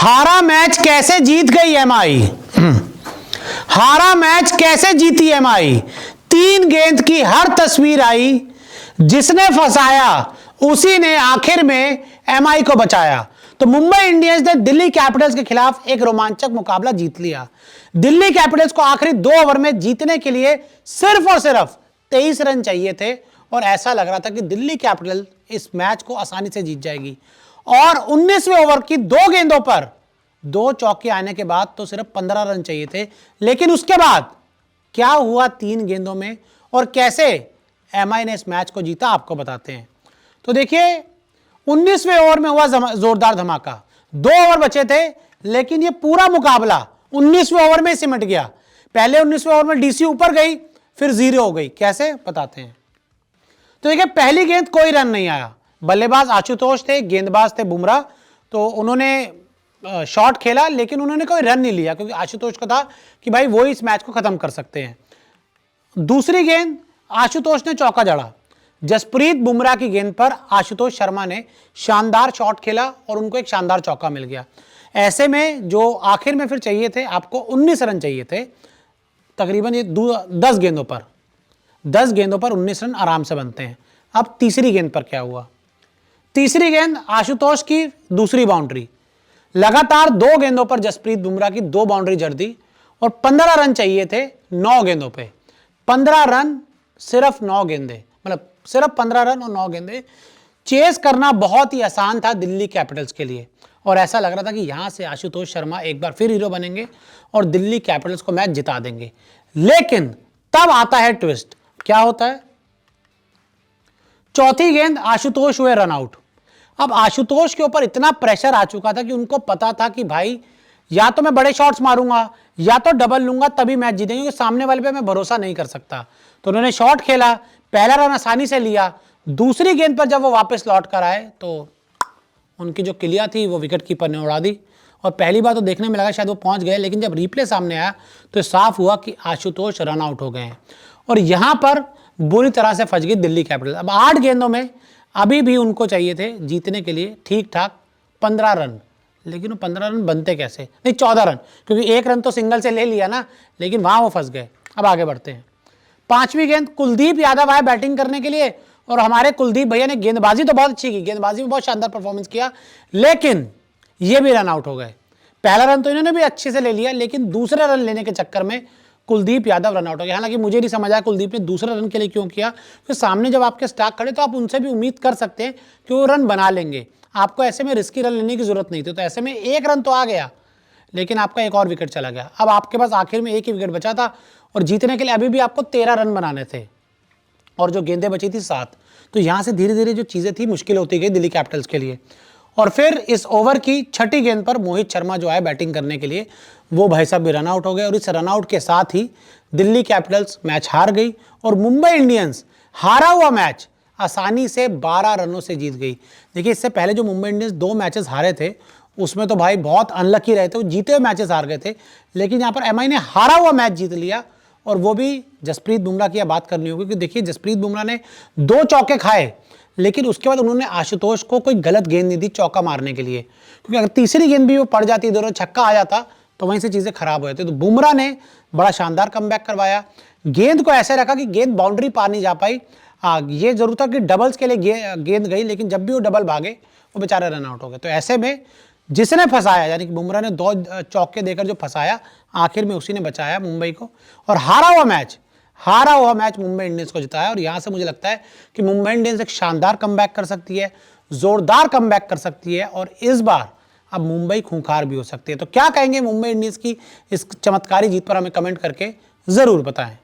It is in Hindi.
हारा मैच कैसे जीत गई एमआई? हारा मैच कैसे जीती एमआई? 3 गेंद की हर तस्वीर आई, जिसने फंसाया उसी ने आखिर में एमआई को बचाया। तो मुंबई इंडियंस ने दिल्ली कैपिटल्स के खिलाफ एक रोमांचक मुकाबला जीत लिया। दिल्ली कैपिटल्स को आखिरी 2 ओवर में जीतने के लिए सिर्फ और सिर्फ 23 रन चाहिए थे और ऐसा लग रहा था कि दिल्ली कैपिटल इस मैच को आसानी से जीत जाएगी। और 19वें ओवर की 2 गेंदों पर 2 चौके आने के बाद तो सिर्फ 15 रन चाहिए थे, लेकिन उसके बाद क्या हुआ 3 गेंदों में और कैसे एमआई ने इस मैच को जीता, आपको बताते हैं। तो देखिए, 19वें ओवर में हुआ जोरदार धमाका। 2 ओवर बचे थे, लेकिन ये पूरा मुकाबला 19वें ओवर में सिमट गया। पहले 19वें ओवर में डीसी ऊपर गई, फिर 0 हो गई। कैसे, बताते हैं। तो देखिए, पहली गेंद कोई रन नहीं आया। बल्लेबाज आशुतोष थे, गेंदबाज थे बुमराह। तो उन्होंने शॉट खेला, लेकिन उन्होंने कोई रन नहीं लिया, क्योंकि आशुतोष को था कि भाई वो इस मैच को खत्म कर सकते हैं। दूसरी गेंद आशुतोष ने चौका जड़ा। जसप्रीत बुमराह की गेंद पर आशुतोष शर्मा ने शानदार शॉट खेला और उनको एक शानदार चौका मिल गया। ऐसे में जो आखिर में फिर चाहिए थे, आपको 19 रन चाहिए थे तकरीबन। ये 10 गेंदों पर 19 रन आराम से बनते हैं। अब तीसरी गेंद पर क्या हुआ? तीसरी गेंद आशुतोष की दूसरी बाउंड्री। लगातार 2 गेंदों पर जसप्रीत बुमराह की 2 बाउंड्री जड़ दी और 15 रन चाहिए थे 9 गेंदों पे। 15 रन सिर्फ 9 गेंदे, मतलब सिर्फ 15 रन और 9 गेंदे। चेस करना बहुत ही आसान था दिल्ली कैपिटल्स के लिए और ऐसा लग रहा था कि यहां से आशुतोष शर्मा एक बार फिर हीरो बनेंगे और दिल्ली कैपिटल्स को मैच जिता देंगे। लेकिन तब आता है ट्विस्ट। क्या होता है? चौथी गेंद आशुतोष हुए रन आउट। अब आशुतोष के ऊपर इतना प्रेशर आ चुका था कि उनको पता था कि भाई या तो मैं बड़े शॉट्स मारूंगा या तो डबल लूंगा, तभी मैच जीतेंगे, क्योंकि सामने वाले पे मैं भरोसा नहीं कर सकता। तो उन्होंने शॉट खेला, पहला रन आसानी से लिया। दूसरी गेंद पर जब वो वापस लौट कर आए तो उनकी जो किलिया थी वो विकेट कीपर ने उड़ा दी। और पहली बार तो देखने में लगा शायद वो पहुंच गए, लेकिन जब रिप्ले सामने आया तो साफ हुआ कि आशुतोष रन आउट हो गए हैं और यहां पर बुरी तरह से फंस गई दिल्ली कैपिटल। अब 8 गेंदों में अभी भी उनको चाहिए थे जीतने के लिए ठीक ठाक 15 रन, लेकिन वो 15 रन बनते कैसे? नहीं, 14 रन, क्योंकि 1 रन तो सिंगल से ले लिया ना, लेकिन वहां वो फंस गए। अब आगे बढ़ते हैं। 5वीं गेंद कुलदीप यादव आए बैटिंग करने के लिए और हमारे कुलदीप भैया ने गेंदबाजी तो बहुत अच्छी की, गेंदबाजी में बहुत शानदार परफॉर्मेंस किया, लेकिन ये भी रन आउट हो गए। पहला रन तो इन्होंने भी अच्छे से ले लिया, लेकिन दूसरे रन लेने के चक्कर में कुलदीप यादव रन आउट हो गया। हालांकि मुझे नहीं समझ आया कुलदीप ने दूसरे रन के लिए क्यों किया, क्योंकि सामने जब आपके स्टाक खड़े तो आप उनसे भी उम्मीद कर सकते हैं कि वो रन बना लेंगे। आपको ऐसे में रिस्की रन लेने की जरूरत नहीं थी। तो ऐसे में 1 रन तो आ गया, लेकिन आपका एक और विकेट चला गया। अब आपके पास आखिर में 1 ही विकेट बचा था और जीतने के लिए अभी भी आपको 13 रन बनाने थे और जो गेंदें बची थी 7। तो यहाँ से धीरे धीरे जो चीज़ें थी मुश्किल होती गई दिल्ली कैपिटल्स के लिए। और फिर इस ओवर की 6ठी गेंद पर मोहित शर्मा जो आए बैटिंग करने के लिए, वो भाई साहब भी रन आउट हो गए और इस रन आउट के साथ ही दिल्ली कैपिटल्स मैच हार गई और मुंबई इंडियंस हारा हुआ मैच आसानी से 12 रनों से जीत गई। देखिए, इससे पहले जो मुंबई इंडियंस 2 मैचेस हारे थे उसमें तो भाई बहुत अनलकी रहे थे, वो जीते हुए मैचेस हार गए थे, लेकिन यहाँ पर एमआई ने हारा हुआ मैच जीत लिया और वो भी जसप्रीत बुमराह की बात करनी होगी। क्योंकि देखिए, जसप्रीत बुमराह ने 2 चौके खाए, लेकिन उसके बाद उन्होंने आशुतोष को कोई गलत गेंद नहीं दी चौका मारने के लिए, क्योंकि अगर तीसरी गेंद भी वो पड़ जाती, दोनों छक्का आ जाता तो वहीं से चीज़ें खराब हो जाती। तो बुमराह ने बड़ा शानदार कमबैक करवाया। गेंद को ऐसे रखा कि गेंद बाउंड्री पार नहीं जा पाई। ये जरूर था कि डबल्स के लिए गेंद गई, लेकिन जब भी वो डबल भागे वो बेचारे रन आउट हो गए। तो ऐसे में जिसने फंसाया, यानी कि बुमराह ने 2 चौके देकर जो फंसाया, आखिर में उसी ने बचाया मुंबई को और हारा हुआ मैच मुंबई इंडियंस को जिताया। और यहां से मुझे लगता है कि मुंबई इंडियंस एक शानदार कमबैक कर सकती है, जोरदार कमबैक कर सकती है और इस बार अब मुंबई खूंखार भी हो सकती है। तो क्या कहेंगे मुंबई इंडियंस की इस चमत्कारी जीत पर, हमें कमेंट करके जरूर बताएं।